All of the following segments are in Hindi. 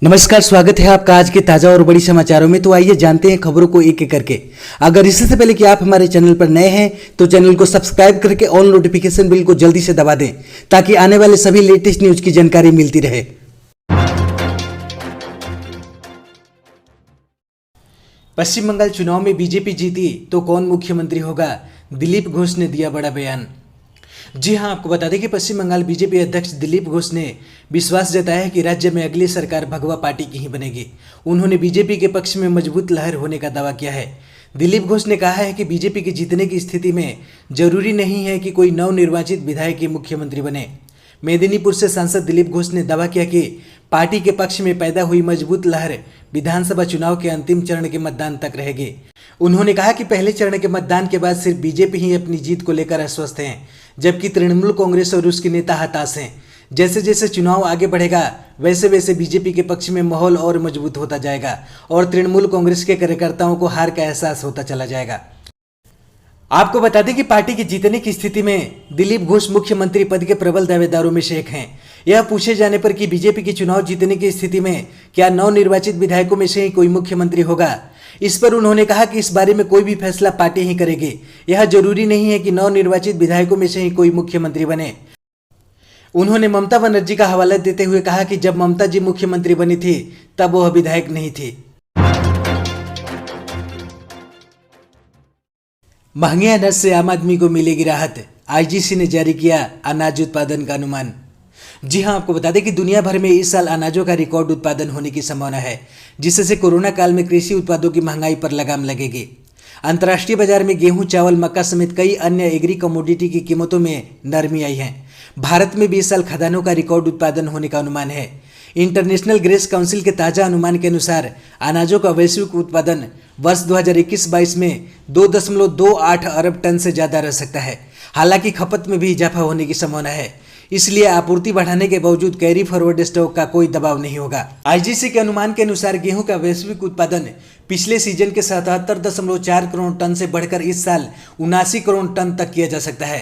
नमस्कार, स्वागत है आपका आज के ताजा और बड़ी समाचारों में। तो आइए जानते हैं खबरों को एक एक करके। अगर इससे पहले कि आप हमारे चैनल पर नए हैं तो चैनल को सब्सक्राइब करके ऑल नोटिफिकेशन बिल को जल्दी से दबा दें ताकि आने वाले सभी लेटेस्ट न्यूज की जानकारी मिलती रहे। पश्चिम बंगाल चुनाव में बीजेपी जीती तो कौन मुख्यमंत्री होगा, दिलीप घोष ने दिया बड़ा बयान। जी हां, आपको बता दें कि पश्चिम बंगाल बीजेपी अध्यक्ष दिलीप घोष ने विश्वास जताया है कि राज्य में अगली सरकार भगवा पार्टी की ही बनेगी। उन्होंने बीजेपी के पक्ष में मजबूत लहर होने का दावा किया है। दिलीप घोष ने कहा है कि बीजेपी के जीतने की स्थिति में जरूरी नहीं है कि कोई नवनिर्वाचित विधायक ही मुख्यमंत्री बने। मेदिनीपुर से सांसद दिलीप घोष ने दावा किया कि पार्टी के पक्ष में पैदा हुई मजबूत लहर विधानसभा चुनाव के अंतिम चरण के मतदान तक रहेगी। उन्होंने कहा कि पहले चरण के मतदान के बाद सिर्फ बीजेपी ही अपनी जीत को लेकर आश्वस्त हैं, जबकि तृणमूल कांग्रेस और उसके नेता हताश हैं। जैसे जैसे चुनाव आगे बढ़ेगा वैसे वैसे बीजेपी के पक्ष में माहौल और मजबूत होता जाएगा और तृणमूल कांग्रेस के कार्यकर्ताओं को हार का एहसास होता चला जाएगा। आपको बता दें कि पार्टी के जीतने की स्थिति में दिलीप घोष मुख्यमंत्री पद के प्रबल दावेदारों में से एक हैं। यह पूछे जाने पर कि बीजेपी की चुनाव जीतने की स्थिति में क्या नवनिर्वाचित विधायकों में से ही कोई मुख्यमंत्री होगा, इस पर उन्होंने कहा कि इस बारे में कोई भी फैसला पार्टी ही करेगी। यह जरूरी नहीं है कि नवनिर्वाचित विधायकों में से ही कोई मुख्यमंत्री बने। उन्होंने ममता बनर्जी का हवाला देते हुए कहा कि जब ममता जी मुख्यमंत्री बनी थी तब वह विधायक नहीं थी। महंगे अनाज से आम आदमी को मिलेगी राहत, आईजीसी ने जारी किया अनाज उत्पादन का अनुमान। जी हां, आपको बता दें कि दुनिया भर में इस साल अनाजों का रिकॉर्ड उत्पादन होने की संभावना है, जिससे कोरोना काल में कृषि उत्पादों की महंगाई पर लगाम लगेगी। अंतर्राष्ट्रीय बाजार में गेहूं, चावल, मक्का समेत कई अन्य एग्री कमोडिटी की कीमतों में नरमी आई है। भारत में भी इस साल खाद्यान्नों का रिकॉर्ड उत्पादन होने का अनुमान है। इंटरनेशनल ग्रेस काउंसिल के ताजा अनुमान के अनुसार अनाजों का वैश्विक उत्पादन वर्ष 2021-22 में 2.28 अरब टन से ज़्यादा रह सकता है। हालांकि खपत में भी इजाफा होने की संभावना है, इसलिए आपूर्ति बढ़ाने के बावजूद कैरी फॉरवर्ड स्टॉक का कोई दबाव नहीं होगा। आईजीसी के अनुमान के अनुसार गेहूं का वैश्विक उत्पादन पिछले सीजन के 77.4 करोड़ टन से बढ़कर इस साल 79 करोड़ टन तक किया जा सकता है।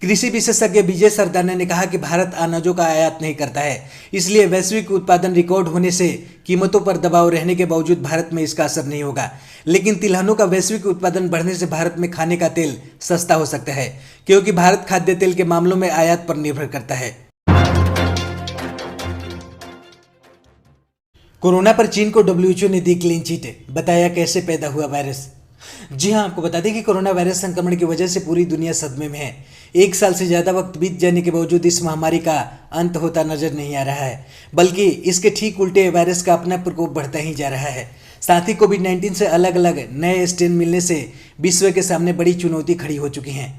कृषि विशेषज्ञ विजय सरदाना ने कहा कि भारत अनाजों का आयात नहीं करता है, इसलिए वैश्विक उत्पादन रिकॉर्ड होने से कीमतों पर दबाव रहने के बावजूद भारत में इसका असर नहीं होगा। लेकिन तिलहनों का वैश्विक उत्पादन बढ़ने से भारत में खाने का तेल सस्ता हो सकता है, क्योंकि भारत खाद्य तेल के मामलों में आयात पर निर्भर करता है। कोरोना पर चीन को डब्ल्यूएचओ ने दी क्लीन चिट, बताया कैसे पैदा हुआ वायरस। जी हां, आपको बता दें कि कोरोना वायरस संक्रमण की वजह से पूरी दुनिया सदमे में है। एक साल से ज़्यादा वक्त बीत जाने के बावजूद इस महामारी का अंत होता नजर नहीं आ रहा है, बल्कि इसके ठीक उल्टे वायरस का अपना प्रकोप बढ़ता ही जा रहा है। साथ ही कोविड-19 से अलग अलग नए स्ट्रेन मिलने से विश्व के सामने बड़ी चुनौती खड़ी हो चुकी हैं।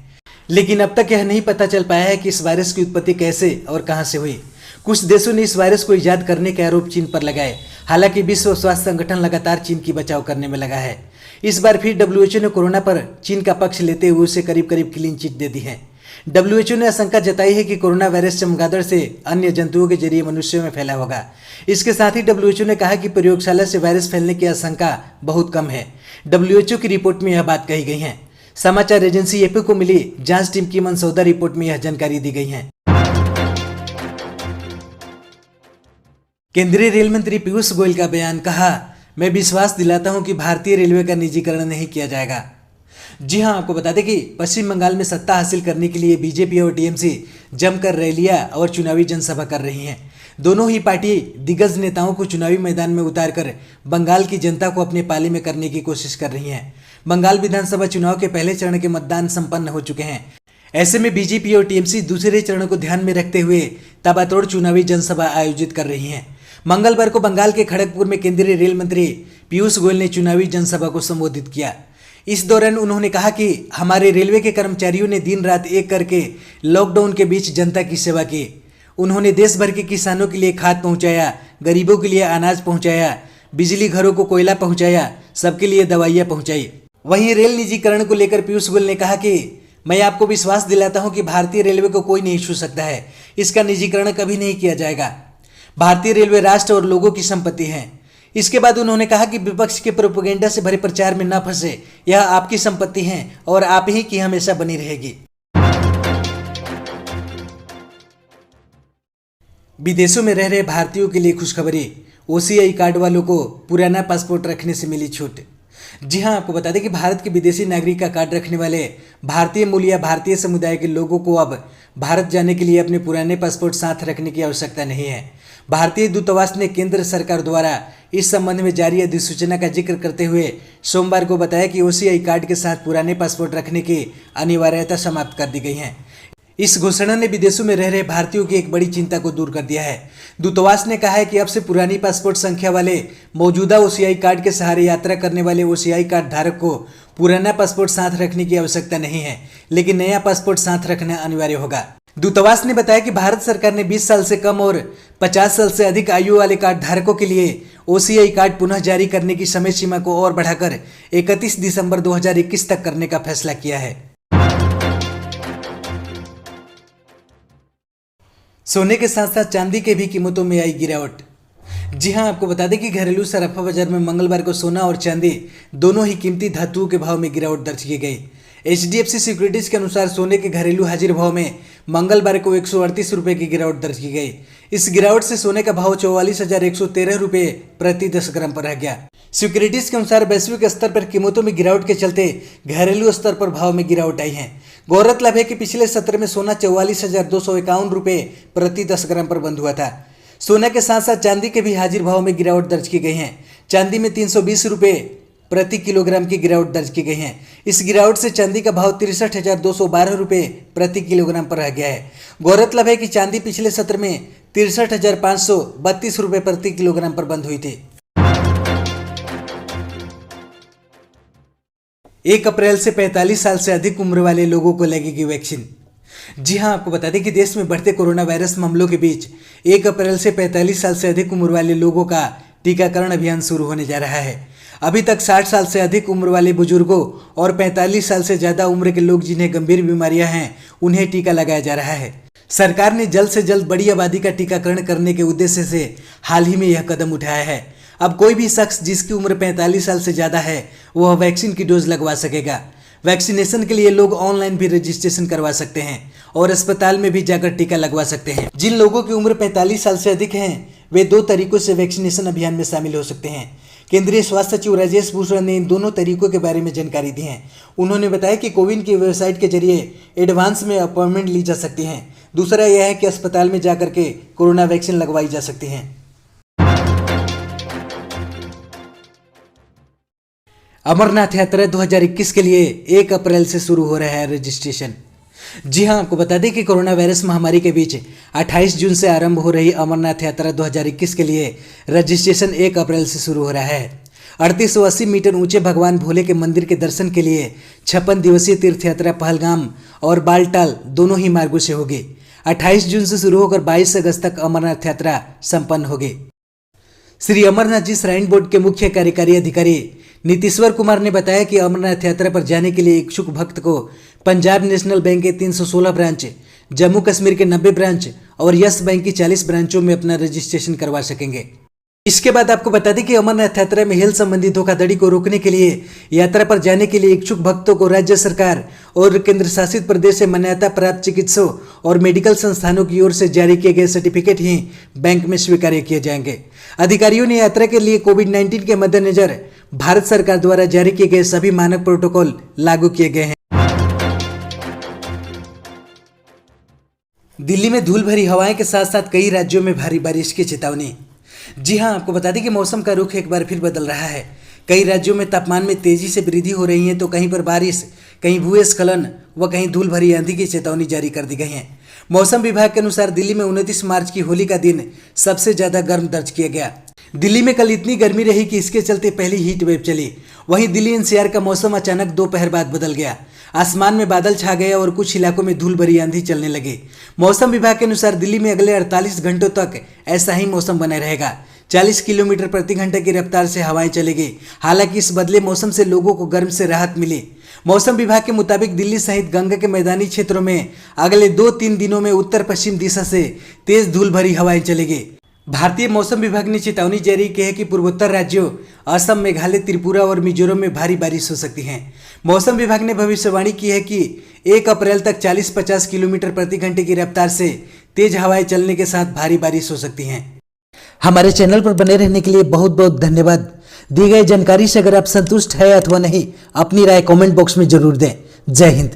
लेकिन अब तक यह नहीं पता चल पाया है कि इस वायरस की उत्पत्ति कैसे और कहां से हुई। कुछ देशों ने इस वायरस को ईजाद करने के आरोप चीन पर लगाए। हालांकि विश्व स्वास्थ्य संगठन लगातार चीन की बचाव करने में लगा है। इस बार फिर डब्ल्यूएचओ ने कोरोना पर चीन का पक्ष लेते हुए उसे करीब करीब क्लीन चिट दे दी है। डब्ल्यूएचओ ने आशंका जताई है कि कोरोना वायरस चमगादड़ से अन्य जंतुओं के जरिए मनुष्यों में फैला होगा। इसके साथ ही डब्ल्यूएचओ ने कहा कि प्रयोगशाला से वायरस फैलने की आशंका बहुत कम है। डब्ल्यूएचओ की रिपोर्ट में यह बात कही गई है। समाचार एजेंसी एपी को मिली जांच टीम की मंसौदा रिपोर्ट में यह जानकारी दी गई है। केंद्रीय रेल मंत्री पीयूष गोयल का बयान, कहा मैं विश्वास दिलाता हूं कि भारतीय रेलवे का निजीकरण नहीं किया जाएगा। जी हां, आपको बता दें कि पश्चिम बंगाल में सत्ता हासिल करने के लिए बीजेपी और टीएमसी जमकर रैलियां और चुनावी जनसभा कर रही हैं। दोनों ही पार्टी दिग्गज नेताओं को चुनावी मैदान में उतारकर बंगाल की जनता को अपने पाले में करने की कोशिश कर रही हैं। बंगाल विधानसभा चुनाव के पहले चरण के मतदान संपन्न हो चुके हैं। ऐसे में बीजेपी और टीएमसी दूसरे चरण को ध्यान में रखते हुए ताबड़तोड़ चुनावी जनसभा आयोजित कर रही हैं। मंगलवार को बंगाल के खड़गपुर में केंद्रीय रेल मंत्री पीयूष गोयल ने चुनावी जनसभा को संबोधित किया। इस दौरान उन्होंने कहा कि हमारे रेलवे के कर्मचारियों ने दिन रात एक करके लॉकडाउन के बीच जनता की सेवा की। उन्होंने देश भर के किसानों के लिए खाद पहुंचाया, गरीबों के लिए अनाज पहुंचाया, बिजली घरों को कोयला पहुंचाया, सबके लिए दवाइयां पहुंचाई। वहीं रेल निजीकरण को लेकर पीयूष गोयल ने कहा कि मैं आपको विश्वास दिलाता हूं कि भारतीय रेलवे को कोई नहीं छू सकता है। इसका निजीकरण कभी नहीं किया जाएगा। भारतीय रेलवे राष्ट्र और लोगों की संपत्ति है। इसके बाद उन्होंने कहा कि विपक्ष के प्रोपेगेंडा से भरे प्रचार में न फंसे। यह आपकी संपत्ति है और आप ही की हमेशा बनी रहेगी। विदेशों में रह रहे भारतीयों के लिए खुशखबरी। ओसीआई कार्ड वालों को पुराना पासपोर्ट रखने से मिली छूट। जी हां, आपको बता दें कि भारत के विदेशी नागरिक का कार्ड रखने वाले भारतीय मूल या भारतीय समुदाय के लोगों को अब भारत जाने के लिए अपने पुराने पासपोर्ट साथ रखने की आवश्यकता नहीं है। भारतीय दूतावास ने केंद्र सरकार द्वारा इस संबंध में जारी अधिसूचना का जिक्र करते हुए सोमवार को बताया कि ओसीआई कार्ड के साथ पुराने पासपोर्ट रखने की अनिवार्यता समाप्त कर दी गई है। इस घोषणा ने विदेशों में रह रहे भारतीयों की एक बड़ी चिंता को दूर कर दिया है। दूतावास ने कहा है कि अब से पुरानी पासपोर्ट संख्या वाले मौजूदा ओसीआई कार्ड के सहारे यात्रा करने वाले ओसीआई कार्ड धारक को पुराना पासपोर्ट साथ रखने की आवश्यकता नहीं है, लेकिन नया पासपोर्ट साथ रखना अनिवार्य होगा। दूतावास ने बताया कि भारत सरकार ने 20 साल से कम और 50 साल से अधिक आयु वाले कार्ड धारकों के लिए ओसीआई कार्ड पुनः जारी करने की समय सीमा को और बढ़ाकर 31 दिसंबर 2021 तक करने का फैसला किया है। सोने के साथ साथ चांदी के भी कीमतों में आई गिरावट। जी हां, आपको बता दें कि घरेलू सराफा बाजार में मंगलवार को सोना और चांदी दोनों ही कीमती धातुओं के भाव में गिरावट दर्ज की गई। HDFC सिक्योरिटीज के अनुसार सोने के घरेलू हाजिर भाव में मंगलवार को 138 रुपये की गिरावट दर्ज की गई। इस गिरावट से सोने का भाव 44,113 रुपये प्रति 10 ग्राम पर रह गया। सिक्योरिटीज के अनुसार वैश्विक स्तर पर कीमतों में गिरावट के चलते घरेलू स्तर पर भाव में गिरावट आई है। गौरतलब है कि पिछले सत्र में सोना 44,251 रुपये प्रति 10 ग्राम पर बंद हुआ था। सोना के साथ साथ चांदी के भी हाजिर भाव में गिरावट दर्ज की गई है। चांदी में 320 रुपये प्रति किलोग्राम की गिरावट दर्ज की गई है। इस गिरावट से चांदी का भाव 63,212 रुपये प्रति किलोग्राम पर रह गया है। गौरतलब है कि चांदी पिछले सत्र में 63,532 रुपये प्रति किलोग्राम पर बंद हुई थी। 1 अप्रैल से 45 साल से अधिक उम्र वाले लोगों को लगेगी वैक्सीन। जी हां, आपको बता दें कि देश में बढ़ते कोरोना वायरस मामलों के बीच 1 अप्रैल से 45 साल से अधिक उम्र वाले लोगों का टीकाकरण अभियान शुरू होने जा रहा है। अभी तक 60 साल से अधिक उम्र वाले बुजुर्गों और 45 साल से ज़्यादा उम्र के लोग जिन्हें गंभीर बीमारियां हैं, उन्हें टीका लगाया जा रहा है। सरकार ने जल्द से जल्द बड़ी आबादी का टीकाकरण करने के उद्देश्य से हाल ही में यह कदम उठाया है। अब कोई भी शख्स जिसकी उम्र 45 साल से ज़्यादा है, वह वैक्सीन की डोज लगवा सकेगा। वैक्सीनेशन के लिए लोग ऑनलाइन भी रजिस्ट्रेशन करवा सकते हैं और अस्पताल में भी जाकर टीका लगवा सकते हैं। जिन लोगों की उम्र 45 साल से अधिक हैं, वे 2 तरीकों से वैक्सीनेशन अभियान में शामिल हो सकते हैं। केंद्रीय स्वास्थ्य सचिव राजेश भूषण ने इन दोनों तरीकों के बारे में जानकारी दी है। उन्होंने बताया कि कोविन की वेबसाइट के जरिए एडवांस में अपॉइंटमेंट ली जा सकती है। दूसरा यह है कि अस्पताल में जाकर के कोरोना वैक्सीन लगवाई जा सकती है। अमरनाथ यात्रा 2021 के लिए 1 अप्रैल से शुरू हो रहा है रजिस्ट्रेशन। जी हां, आपको बता दें कि कोरोना वायरस महामारी के बीच 28 जून से आरंभ हो रही अमरनाथ यात्रा 2021 के लिए रजिस्ट्रेशन 1 अप्रैल से शुरू हो रहा है। 3880 मीटर ऊंचे भगवान भोले के मंदिर के दर्शन के लिए 56 दिवसीय तीर्थ यात्रा पहलगाम और बालटाल दोनों ही मार्गों से होगी। 28 जून से शुरू होकर 22 अगस्त तक अमरनाथ यात्रा संपन्न होगी। श्री अमरनाथ जी श्राइन बोर्ड के मुख्य कार्यकारी अधिकारी नीतीश्वर कुमार ने बताया कि अमरनाथ यात्रा पर जाने के लिए इच्छुक भक्त को पंजाब नेशनल बैंक के 316 ब्रांच, जम्मू कश्मीर के 90 ब्रांच और यस बैंक की 40 ब्रांचों में अपना रजिस्ट्रेशन करवा सकेंगे। इसके बाद आपको बता दें कि अमरनाथ यात्रा में हेल्थ संबंधी धोखाधड़ी को रोकने के लिए यात्रा पर जाने के लिए इच्छुक भक्तों को राज्य सरकार और केंद्र शासित प्रदेश से मान्यता प्राप्त चिकित्सकों और मेडिकल संस्थानों की ओर से जारी किए गए सर्टिफिकेट ही बैंक में स्वीकार किए जाएंगे। अधिकारियों ने यात्रा के लिए कोविड-19 के मद्देनजर भारत सरकार द्वारा जारी किए गए सभी मानक प्रोटोकॉल लागू किए गए हैं। दिल्ली में धूल भरी हवाएं के साथ साथ कई राज्यों में भारी बारिश की चेतावनी। जी हां, आपको बता दें कि मौसम का रुख एक बार फिर बदल रहा है। कई राज्यों में तापमान में तेजी से वृद्धि हो रही है, तो कहीं पर बारिश, कहीं भूस्खलन व कहीं धूल भरी आंधी की चेतावनी जारी कर दी गई है। मौसम विभाग के अनुसार दिल्ली में 29 मार्च की होली का दिन सबसे ज्यादा गर्म दर्ज किया गया। दिल्ली में कल इतनी गर्मी रही कि इसके चलते पहली हीट वेव चली। वहीं दिल्ली एनसीआर का मौसम अचानक दोपहर बाद बदल गया। आसमान में बादल छा गए और कुछ इलाकों में धूल भरी आंधी चलने लगी। मौसम विभाग के अनुसार दिल्ली में अगले 48 घंटों तक ऐसा ही मौसम बना रहेगा। 40 किलोमीटर प्रति घंटे की रफ्तार से हवाएं चलेगी। हालांकि इस बदले मौसम से लोगों को गर्म से राहत मिली। मौसम विभाग के मुताबिक दिल्ली सहित गंगा के मैदानी क्षेत्रों में अगले 2-3 दिनों में उत्तर पश्चिम दिशा से तेज धूल भरी हवाएं चलेगी। भारतीय मौसम विभाग ने चेतावनी जारी की है कि पूर्वोत्तर राज्यों असम, मेघालय, त्रिपुरा और मिजोरम में भारी बारिश हो सकती है। मौसम विभाग ने भविष्यवाणी की है कि 1 अप्रैल तक 40-50 किलोमीटर प्रति घंटे की रफ्तार से तेज हवाएं चलने के साथ भारी बारिश हो सकती हैं। हमारे चैनल पर बने रहने के लिए बहुत बहुत धन्यवाद। दी गई जानकारी से अगर आप संतुष्ट है अथवा नहीं, अपनी राय कमेंट बॉक्स में जरूर दें। जय हिंद।